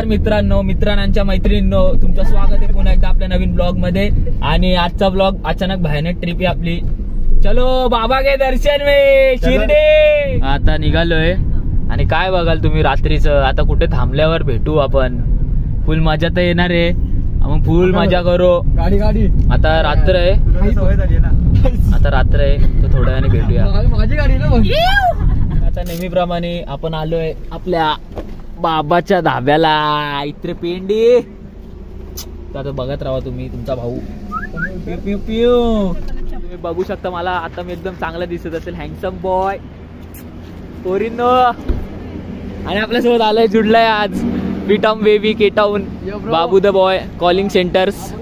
नमस्कार मित्रांच्या मैत्रिणींनो, तुमचं स्वागत आहे पुन्हा एकदा आपल्या नवीन ब्लॉग मध्ये। आणि आजचा ब्लॉग अचानक भयानक ट्रिप आहे आपली। चलो बाबा के दर्शन में शिर्डी। आता निघालोय आणि काय बघाल तुम्ही रात्रीचं, आता कुठे थांबल्यावर भेटू आपण। फुल मजा तर येणार आहे, मग फुल मजा करू। गाडी आता रात्र आहे, आता रात्र आहे तर थोड्या वेळाने भेटूया। माझी गाडी ना। आता नेहमीप्रमाणे आपण आलोय आपल्या बाबाच्या धाब्याला, इथे पेंडी। आता बघत राहा तुम्ही, तुमचा भाऊ पिऊ पिऊ पिऊ। तुम्ही बघू शकता मला आता मी एकदम चांगला दिसत असेल, हँडसम बॉय पोरीनो। आणि आपल्यासोबत आलंय, जुडलाय आज बीटॉम बेबी केटाऊन babu the boy calling centres.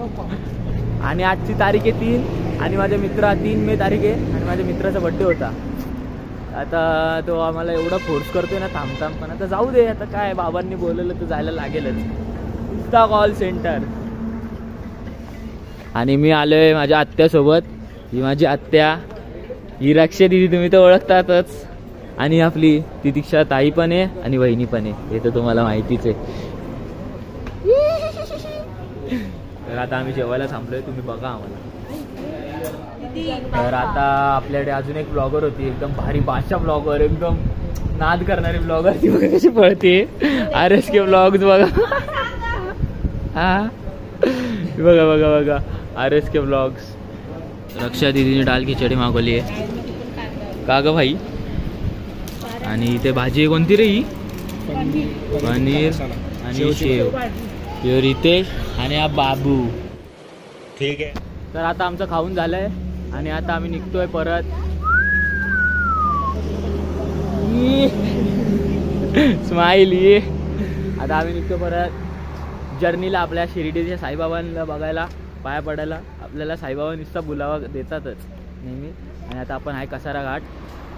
आणि आजची तारीख आहे 3 आणि माझ्या मित्रा 3 मे तारीख आहे आणि माझ्या मित्राचा बर्थडे होता। आता तो आम्हाला एवढा फोर्स करतोय ना थांबताम, पण आता जाऊ दे, आता काय बाबांनी बोलवलं तर जायला लागेलच। Insta call centre. आणि मी आलोय माझ्या आत्यासोबत, ही माझी आत्या, ही रक्षा दिदी तुम्ही तर ओळखतातच, आणि आपली तितिक्षा ताई पण आहे आणि वहिनी पण आहे, हे तर तुम्हाला माहितीच आहे। तर आता आम्ही जेवायला थांबलोय, तुम्ही बघा आम्हाला। तर आता आपल्याकडे अजून एक ब्लॉगर होती, एकदम भारी भाषा ब्लॉगर, एकदम नाद करणारी ब्लॉगर, ती बघा कशी पळते। RSK ब्लॉग्स बघा, हा बघा बघा बघा RSK ब्लॉग्स। रक्षा दीदीने डाल खिचडी मागवली आहे का ग भाई। आणि इथे भाजी कोणती रे ही, पनीर आणि शेव। यो रितेश आणि हा बाबू, ठीक आहे। तर आता आमचं खाऊन झालंय आणि आता आम्ही निघतोय परत। स्माइल ये। आता आम्ही निघतो परत जर्नीला, आपल्या शिर्डीच्या साईबाबांना बघायला, पाया पडायला। आपल्याला साईबाबा नुसता बुलावा देतातच नेहमी। आणि आता आपण आहे कसारा घाट,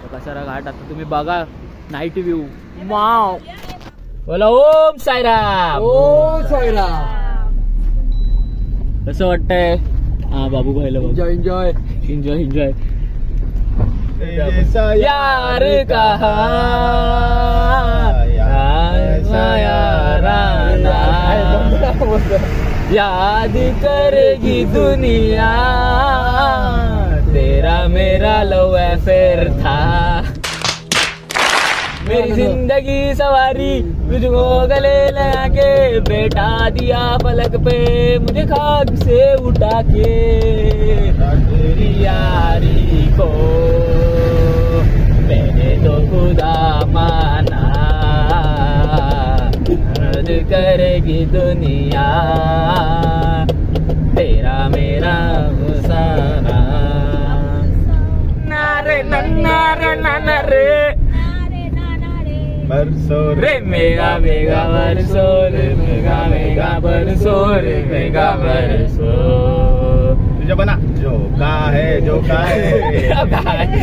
तर कसारा घाट आता तुम्ही बघा, नाईट व्ह्यू वाव। बोला ओम साईराम, ओम साईराम। कसं वाटतंय? हा बाबू भाईला एन्जॉय एन्जॉय एन्जॉय एन्जॉय। यार कहा याद करेगी दुनिया, तेरा मेरा लव अफेयर था। मेरी जिंदगी सवारी तुझको गले लगा के, बैठा दिया पलक पे मुझे खाक से उठा के। तेरी यारी को मैंने तो खुदा माना, रद्द करेगी दुनिया, तेरा मेरा गुसाना। नारे नारे नारे बरसो रे मेगा मेगा बरसो रे, मेगा मेगा बरसो रे, मेगा बरसो। तुझे बना जो का है, जो का है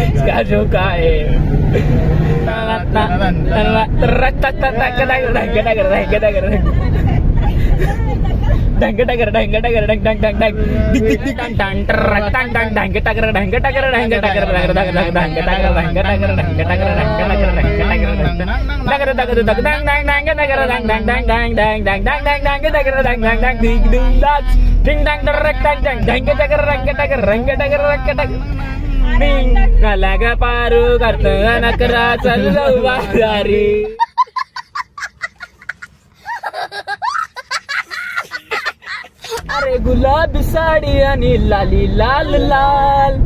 इसका जो का है। लगा पारू करतो नकरा, चल जाऊ बाजारी। अरे गुलाबी साडी आणि लाली लाल लाल,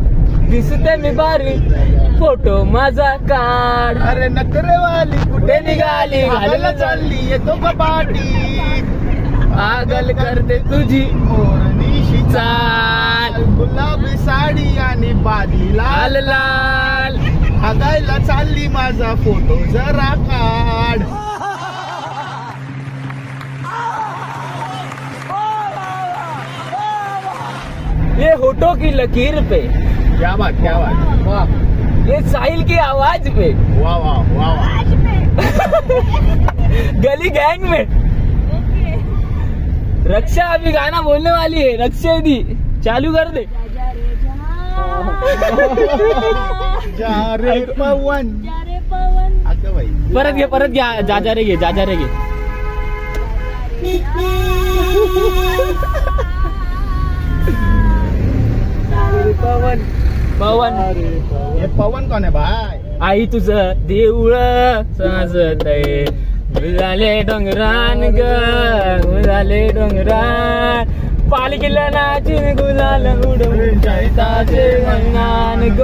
दिसते मी बारी, फोटो माझा काढ। अरे नखरेवाली कुठे निघाली, घालायला चालली येतो कपाटी, पागल करते तुझी मोरनीशी चाल। गुलाबी साडी आणि बाली लाल लाल, हागायला चालली माझा फोटो जरा काढ। ये होठों की लकीर पे, क्या बात क्या बात, वाह। ये साहिल की आवाज पे, वाह वाह वाह। गली गैंग में रक्षा अभी गाना बोलने वाली है, रक्षा दी चालू कर दे। जा रे पवन, परत घे जा रे घे, जा रे घे। पवन पवन हे पवन कोण आहे भाई? आई तुझं देऊळ साजतय झाले डोंगरान ग झाले डोंगरान पालखीला नाचून गुलाल उडवून चैताचे महिनान ग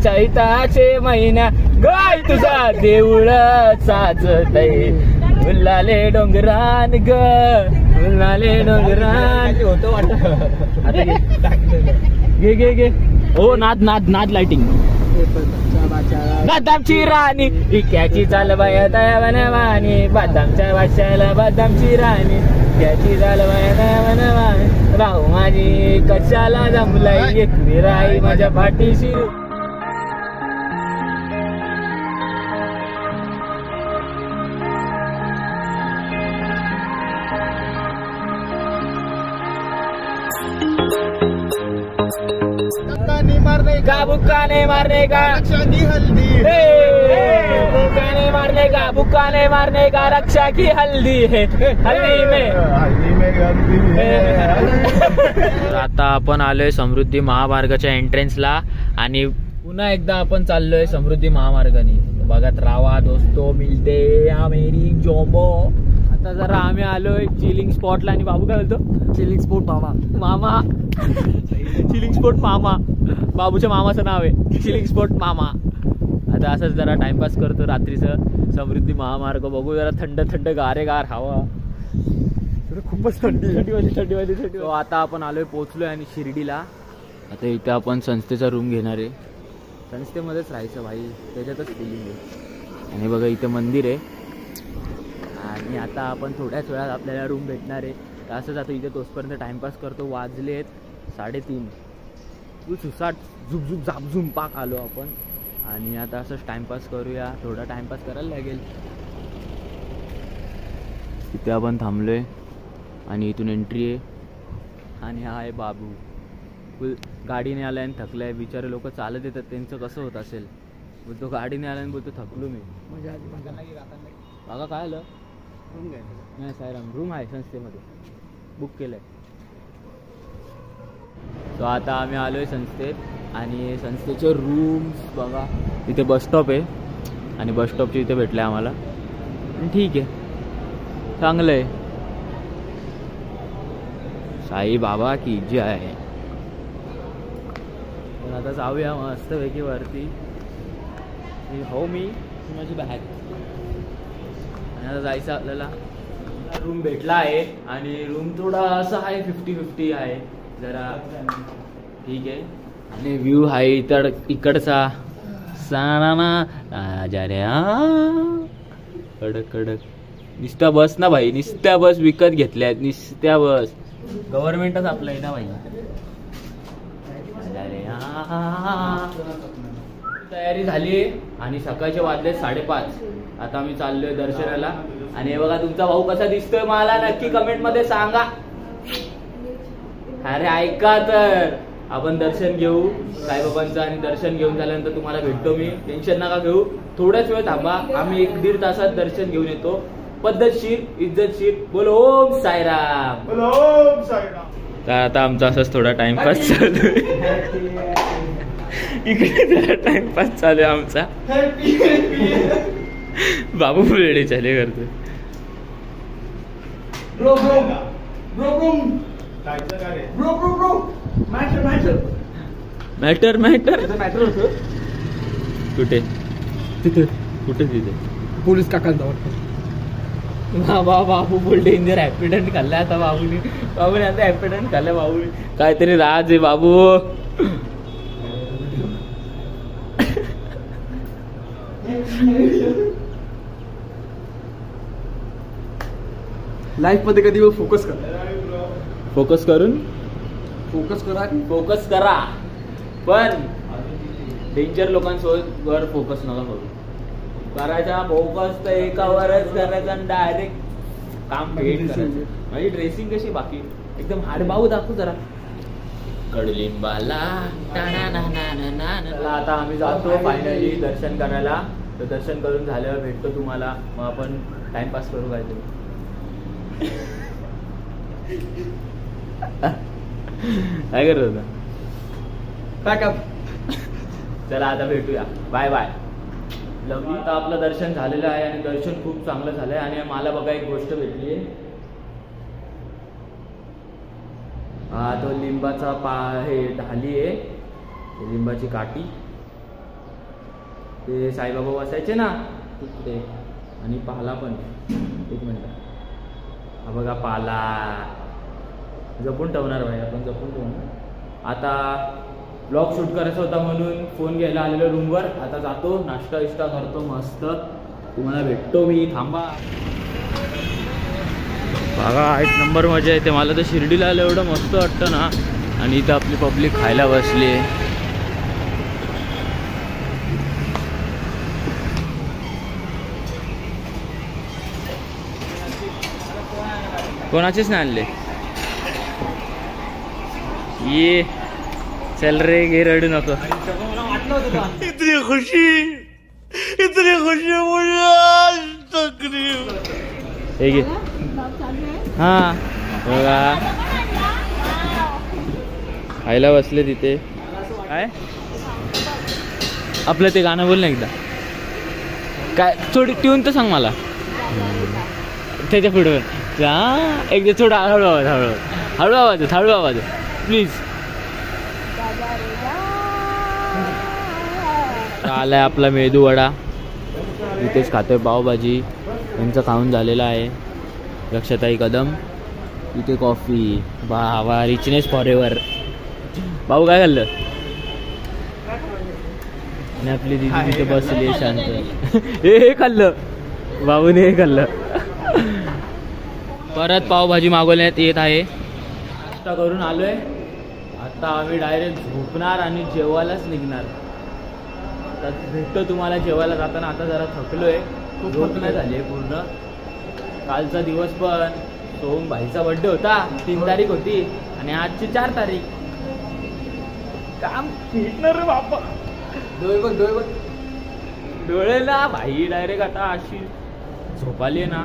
चैताचे महिना गाय तुझा देऊळ साजतय गुलाले डोंगरान ग गुलाले डोंगरान होतं वाटत घे घे घे हो नाद नाद नाद लाइटिंग बदामची राणी इक्याची चाल बाया दया वनवानी बदामच्या वाशाला बदामची राणी इक्याची चाल बाया दया वनवानी राहू माझी कशाला जमलाई एक विराई माझ्या पाठीशी बुक्काने मारने का रक्षा की हल्दी बुक्काने मारने का बुक्काने मारने का रक्षा की हल्दी है हल्दी में तर आता आपण आलोय समृद्धी महामार्गाच्या एंट्रन्सला आणि पुन्हा एकदा आपण चाललोय समृद्धी महामार्गाने बघत राहा दोस्तो मिलते मेरी जॉबो आता जरा आम्ही आलोय चिलिंग स्पॉटला आणि बाबू काय बोलतो चिलिंग स्पॉट मामा मामा चिलिंग स्पॉट मामा बाबूच्या मामाचं नाव आहे चिलिंग स्पॉट मामा आता असंच जरा टाइमपास करतो रात्रीचं समृद्धी महामार्ग बघू जरा थंड थंड गारेगार हवा खूपच थंडी तो आता आपण आलोय पोहोचलोय आणि शिर्डीला आता इथे आपण संस्थेचा रूम घेणार आहे संस्थेमध्येच राहायचं भाई त्याच्यातच फिलिंग आहे आणि बघा इथे मंदिर आहे आणि आता आपण थोड्याच वेळात आपल्याला रूम भेटणार आहे तर असंच आता इथे तोचपर्यंत टाइमपास करतो वाजलेत 3:30 सुसाट झुपझुप झापझुम पाक आलो आपण आणि आता असंच टाइमपास करूया थोडा टाइमपास करायला लागेल इथे आपण थांबलोय आणि इथून एंट्री आहे आणि हा आहे बाबू गाडीने आलाय आणि थकलाय बिचारे लोक चालत येतात त्यांचं कसं होत असेल बोलतो गाडीने आला आणि बोलतो थकलो मी बघा काय आलं नाही सायराम रूम आहे संस्थेमध्ये बुक केलंय तो आता आम्ही आलोय संस्थेत आणि संस्थेचे रूम्स बघा इथे बस स्टॉप आहे आणि बस स्टॉपच्या इथे भेटले आम्हाला ठीक आहे चांगलं आहे साई बाबा की जय आहे पण आता जाऊया मस्तपैकी वरती हो मी माझी बॅग आणि आता जायचं आपल्याला रूम भेटला आहे आणि रूम थोडा असा आहे 50-50 आहे जरा ठीक आहे आणि व्ह्यू आहे इकडचा साना जा रे कडक कडक निस्त्या बस ना भाई निस्त्या बस विकत घेतल्या आहेत निस्त्या बस गव्हर्नमेंटच आपलं आहे ना भाई तयारी झाली आणि सकाळचे वाजले 5:30 आता आम्ही चाललोय दर्शनाला आणि हे बघा तुमचा भाऊ कसा दिसतोय मला नक्की कमेंट मध्ये सांगा अरे ऐका तर आपण दर्शन घेऊ साईबाबांचं आणि दर्शन घेऊन झाल्यानंतर तुम्हाला भेटतो मी टेन्शन नका घेऊ थोड्याच वेळ थांबा आम्ही 1-1.5 तासात दर्शन घेऊन येतो पद्धतशीर इज्जतशीर बोलो ओम साईराम बोलो ओम साईराम तर आता आमचा असंच थोडा टाइमपास चालू आहे इकडे जरा टाइमपास चालू आहे आमचा बाबू फुलेडे चाले करतोय मॅटर कुठे तिथे पोलीस काकांचा बाबू फुल डेंजर ऍक्सिडेंट खाल्लाय आता बाबूने आता ऍक्सिडेंट खाल्लाय बाबूने काहीतरी राज आहे बाबू लाईफ मध्ये कधी फोकस करा पण डेंजर लोकांसोबत वर फोकस नका करू करायचा फोकस तर एकावरच करायचा आणि डायरेक्ट काम भेट करायचं माझी ड्रेसिंग कशी बाकी एकदम हाडबाऊ दाखवू जरा कडलिंबाला आता आम्ही जातो फायनली दर्शन करायला तर दर्शन करून झाल्यावर भेटतो तुम्हाला मग आपण टाइमपास करू काहीतरी काय करत होता? काय काम? चला आता भेटूया. Bye bye. आता आपलं दर्शन झालेलं आहे आणि दर्शन खूप चांगलं झालंय. आणि मला बघा एक गोष्ट भेटली आहे. हा तो लिंबाचा हे ढाली आहे, लिंबाची काठी. ते साईबाबा बसायचे ना तिकडे. आणि पाला पण. एक मिनिट. हा बघा पाला. जपून ठेवणार भाई, आपण जपून ठेवणार. आता ब्लॉग शूट करायचा होता म्हणून फोन घ्यायला आलेलो रूमवर. आता जातो, नाश्ता विष्टा करतो मस्त. तुम्हाला भेटतो मी, थांबा. बघा एक नंबर मजा येते. मला तर शिर्डीला आलं एवढं मस्त वाटतं ना. आणि इथं आपली पब्लिक खायला बसली. कोणाचेच नाही आणले. ये चल रे, गे रडू नको. इतनी खुशी हे घे. हा बघा खायला बसले तिथे. काय आपलं ते गाणं बोल ना एकदा. काय थोडी ट्यून तर सांग मला त्याच्या पुढे. एकदा थोडा हळू आवाज, हळू आवाज प्लीज. आलाय आपला मेदू वडा. इथेच खातोय पावभाजी. यांचं खाऊन झालेलं आहे. लक्षाताई कदम. इथे कॉफी. वा रिचनेस फॉर एव्हर. भाऊ काय खाल्लं? आणि आपली दिदी तिथे बसली शांत. हे खाल्लं भाऊने, हे खाल्लं. परत पावभाजी मागवण्यात येत आहे. नाश्ता करून आलोय. आता आम्ही डायरेक्ट झोपणार आणि जेवायलाच निघणार. आता भेटतो तुम्हाला जेवायला जाताना. आता जरा थकलोय, झोप नाही झाली पूर्ण. कालचा दिवस पण सोहम भाईचा बर्थडे होता. 3 तारीख होती आणि आजची 4 तारीख. काम फिटणार रे बापा. डोळे ना भाई डायरेक्ट आता अशी झोपाली ना,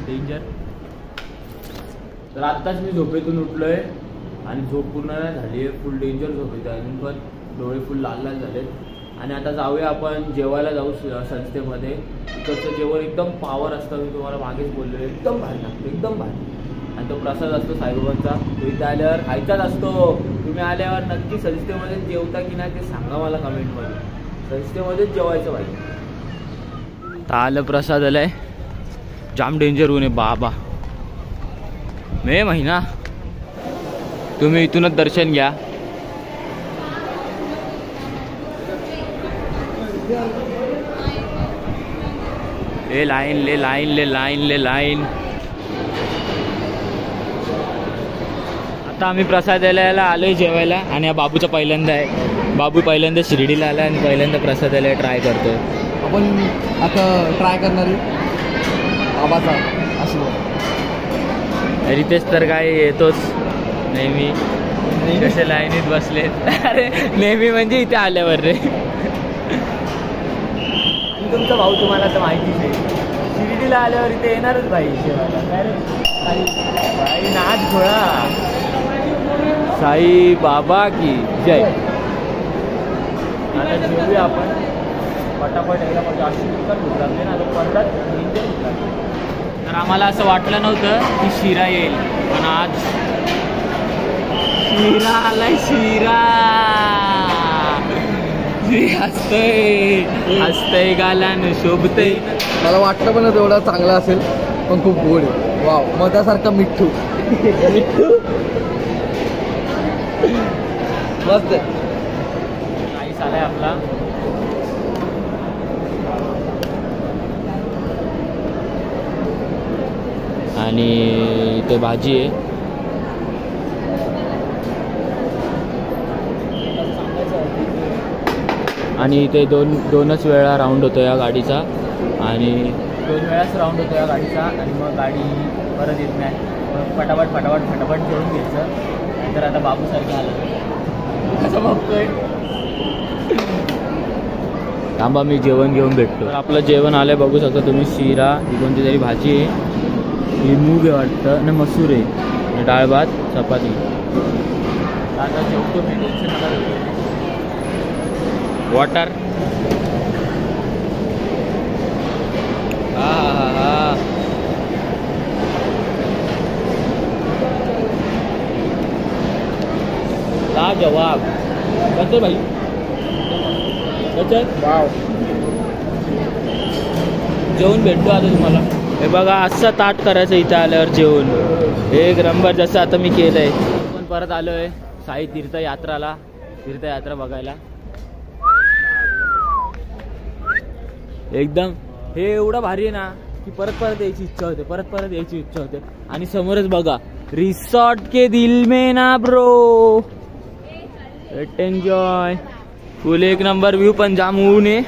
डेंजर. तर आत्ताच मी झोपेतून उठलोय आणि झोप पूर्ण नाही झाली आहे. फुल डेंजर झोप येते अजून पण. डोळे फुल लाल झालेत. आणि आता जाऊया आपण जेवायला जाऊ संस्थेमध्ये. इकडचं जेवण एकदम पावर असतं. मी तुम्हाला मागेच बोललो, एकदम भारी लागतं, एकदम भारी. आणि तो प्रसाद असतो साईबाबांचा. तो इथे आल्यावर खायचाच असतो. तुम्ही आल्यावर नक्की संस्थेमध्ये जेवता की नाही ते सांगा मला कमेंटमध्ये. संस्थेमध्येच जेवायचं पाहिजे. तर आलं प्रसाद आलाय. जाम डेंजर होऊन बाबा. मे महिना. तुम्ही इथूनच दर्शन घ्या. ले लाईन. आता आम्ही प्रसाद द्यायला आलोय जेवायला. आणि हा बाबूचा पहिल्यांदा आहे. बाबू पहिल्यांदा शिर्डीला आला आणि पहिल्यांदा प्रसाद द्यायला ट्राय करतोय. आपण आता ट्राय करणार आबाचा आशीर्वाद. रितेश तर काय येतोच नेहमी. कसे लाईनीत बसलेत. अरे नेहमी म्हणजे इथे आल्यावर रे. आणि तुमचा भाऊ तुम्हाला तर माहितीच आहे. शिर्डीला आल्यावर इथे येणारच भाई जेवायला. काय रे भाई नाच घोळा. साई बाबा की जय. आता जेवूया आपण पटापट. एकदा म्हणजे अशी भूक लागते ना, तो परत. तर आम्हाला असं वाटलं नव्हतं की शिरा येईल, पण आज शिरा आलाय. शिरा हसतय गालान शोभतय. मला वाटलं पण तेवढा चांगला असेल, पण खूप गोड आहे. वाव, मधासारखा मिठ्ठू. मस्त. राईस आलाय आपला. आणि इथे भाजी आहे. आणि इथे दोनच वेळा राऊंड होतो या गाडीचा. आणि 2 वेळाच राऊंड होतो या गाडीचा. आणि मग गाडी परत येत नाही. मग फटाफट जेवून घ्यायचं. नंतर आता बाबूसारखं आलं कसं बघतोय. थांबा मी जेवण घेऊन भेटतो. आपलं जेवण आलं बघू शकता तुम्ही. शिरा, ही कोणती तरी भाजी आहे. ही मूग आहे वाटतं, आणि मसूर आहे. डाळ भात चपाती. आता जेवतो मी, टेन्शन नका घेऊ. वॉटर. हा हा हा. जवाब कसं भाई, कसं वाव. जेवण भेटतो आता तुम्हाला. हे बघा असं ताट करायचं इथं आल्यावर जेवण एक नंबर, जसं आता मी केलंय. पण परत आलोय साई तीर्थयात्राला, तीर्थयात्रा बघायला. एकदम हे एवढं भारी आहे ना की परत परत यायची इच्छा होते, परत परत यायची इच्छा होते. आणि समोरच बघा रिसॉर्ट के दिल में ना ब्रो, लेट एन्जॉय. फुल एक नंबर व्ह्यू, पण जाम ऊन आहे.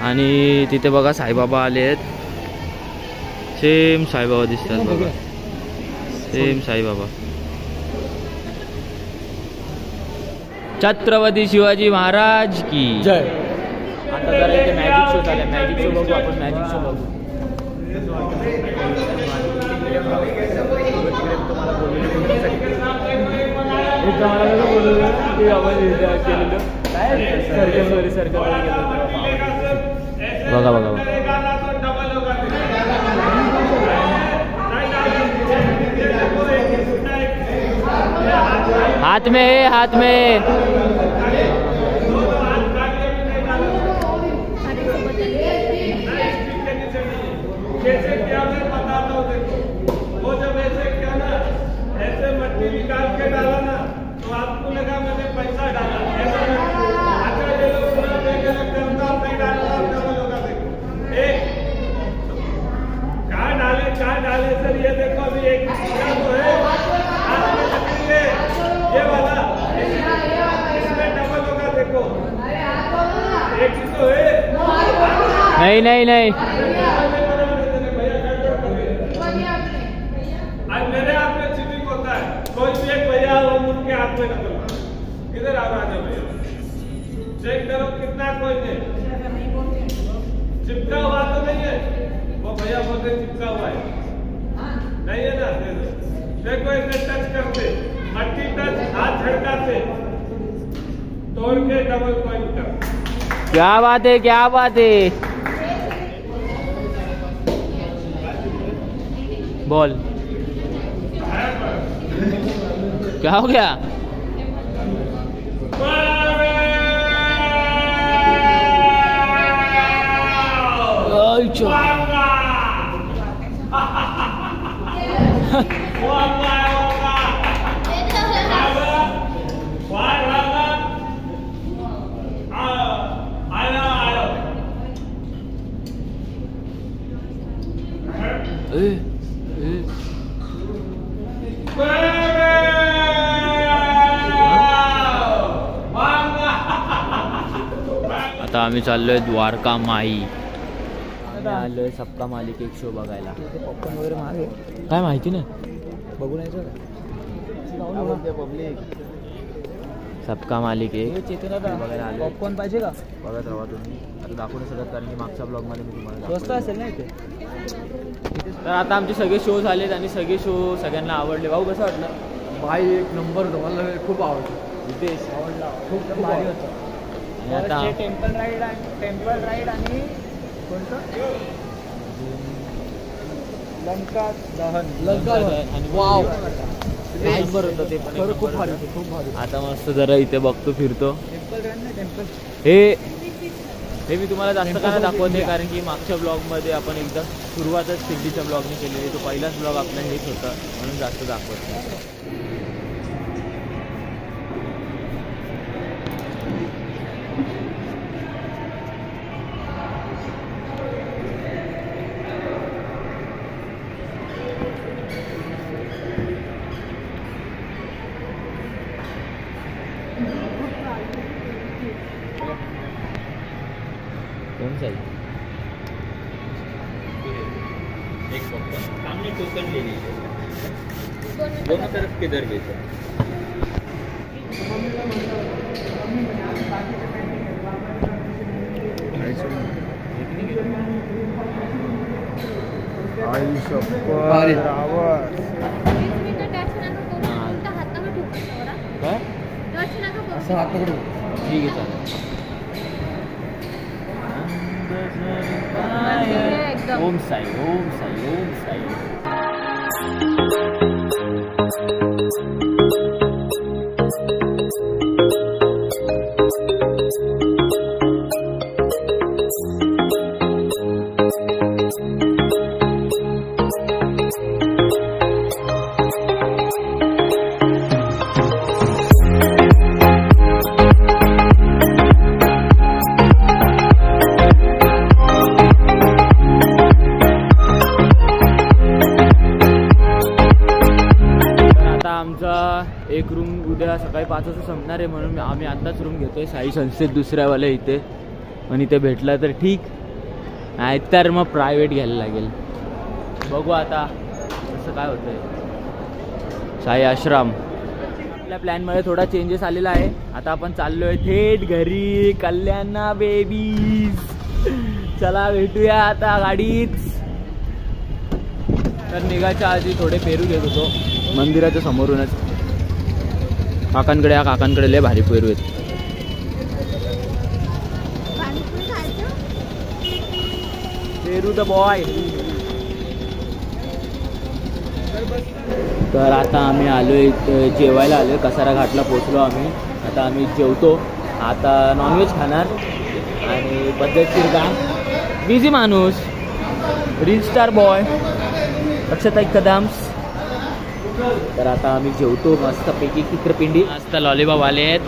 आणि तिथे बघा साईबाबा आले आहेत. सेम साईबाबा दिसतात बघा, सेम साईबाबा. छत्रपती शिवाजी महाराज की जय. आता जरा इथे मॅजिक शो चालू आहे, मॅजिक शो बघू आपण, मॅजिक शो बघू. बघा बघा बघा. हाथ में है, हाथ में. कैसे क्या मैं बताता हूँ देखो, वो जब ऐसे क्या ना, ऐसे मट्टी निकाल के डाला ना तो आपको लगा मैंने पैसा डाला. ऐसा अच्छा ये लोग पूरा करता नहीं डालता, डबल होगा. देखो एक कहाँ डाले सर, ये देखो अभी एक क्या तो है हाथ में लकड़ी है ये वाला, इसमें डबल होगा. देखो एक ही तो है. नहीं नहीं नहीं, मेरे हाथ में चिपिक होता है, कोई भी एक भैया वो उनके हाथ में नकल. इधर आ राजा भैया, चेक करो कितना कोई नहीं चिपका हुआ तो नहीं है. वो भैया बोलते चिपका हुआ है, नहीं है ना. देखो इसे टच करते, मट्टी टच, हाथ झटकाते, तोड़ के डबल कॉइन कर. क्या बात है, क्या बात है. बोल क्या हो गया. आता आम्ही चाललोय द्वारका माई. आलोय सबका मालिक एक शो बघायला. पॉपकॉर्न वगैरे मागे काय माहिती नाही, बघून यायचं पब्लिक. सबका मालिक एक बघायला आलो. पॉपकॉर्न पाहिजे का? बघत राहा तुम्ही. आता दाखवू नाही शकत कारण की मागच्या ब्लॉगमध्ये मी तुम्हाला स्वस्त असेल ना इथे. तर आता आमचे सगळे शो झालेत आणि सगळे शो सगळ्यांना आवडले. भाऊ कसं वाटलं? भाई एक नंबर होतं, मला खूप आवडलं. रितेश आवडला, खूप भारी होतं. आणि आता टेम्पल राईड आणि कोणतं लंका दहन आणि वाव नंबर होतं ते पण खरं खूप भारी होतं, खूप भारी. आता मस्त जरा इथे बघतो फिरतो. टेम्पल राईड ना, टेम्पल. हे मी तुम्हाला जास्त का दाखवते कारण की मागच्या ब्लॉगमध्ये आपण एकदा सुरुवातच शिर्डीच्या ब्लॉगने केलेली, तो पहिलाच ब्लॉग आपला हेच होता म्हणून जास्त दाखवत नाही. कौन सा एक सामने टोकन ले लीजिए, दोनों तरफ किधर बेचो. भारी. काय असं हात पकडून. ठीक आहे चालेल. ओम साई ओम साई ओम साई. एक रूम उद्या सकाळी 5 वाजता संपणार आहे म्हणून आम्ही आत्ताच रूम घेतोय साई संस्थेत दुसऱ्यावाल्या इथे. पण इथे भेटला तर ठीक, नाही तर मग प्रायव्हेट घ्यायला लागेल. बघू आता कसं काय होतंय. साई आश्रम आपल्या प्लॅनमध्ये थोडा चेंजेस आलेला आहे. आता आपण चाललोय थेट घरी. कल्याणा बेबीज, चला भेटूया आता गाडीत. तर निघायच्या आधी थोडे पेरू घेत होतो मंदिराच्या समोरूनच. काकांकडे लय भारी पेरू आहेत. पेरू द बॉय. तर आता आम्ही आलोय जेवायला आलोय. कसारा घाटला पोचलो आम्ही. आता आम्ही जेवतो. आता नॉनव्हेज खाणार आणि पद्धतशीर काम. बिझी माणूस, रील स्टार बॉय अक्षताई कदम. तर आता आम्ही जेवतो मस्तपैकी. चित्रपिंडी मस्त लॉलीपॉप आले आहेत.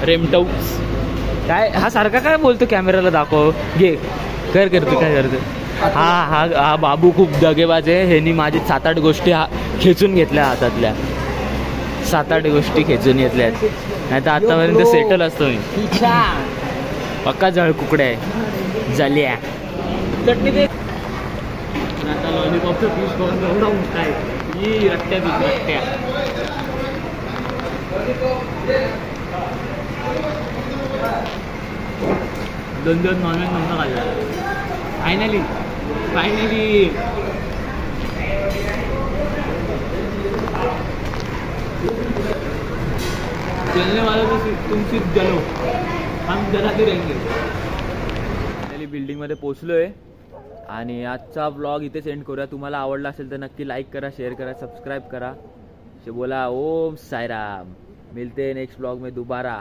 रेमटौक्स काय हा सारखा काय बोलतो कॅमेराला दाखव. घे कर करतो काय करतो. हा बाबू खूप दगेबाज आहे. ह्यांनी माझी 7-8 गोष्टी खेचून घेतल्या हातातल्या. 7-8 गोष्टी खेचून घेतल्या आहेत. नाही तर आतापर्यंत सेटल असतो मी. पक्का जळ कुकडे आहे जल्या. चटणी दे. आता लॉलीपॉपचं पीस करून एवढा मोठा आहे. ही रट्ट्या रट्ट्या. दोन नॉनव्हेज नव्हतं खाल्लं. फायनली चलने वाला तो तुम सिर्फ जलो, हम जलाते रहेंगे. फायनली बिल्डिंगमध्ये पोचलोय आणि आजचा व्लॉग इथे सेंड करूया. तुम्हाला आवडला असेल तर नक्की लाईक करा, शेअर करा, सबस्क्राईब करा. बोला ओम साईराम. मिलते हैं नेक्स्ट व्लॉग में दोबारा.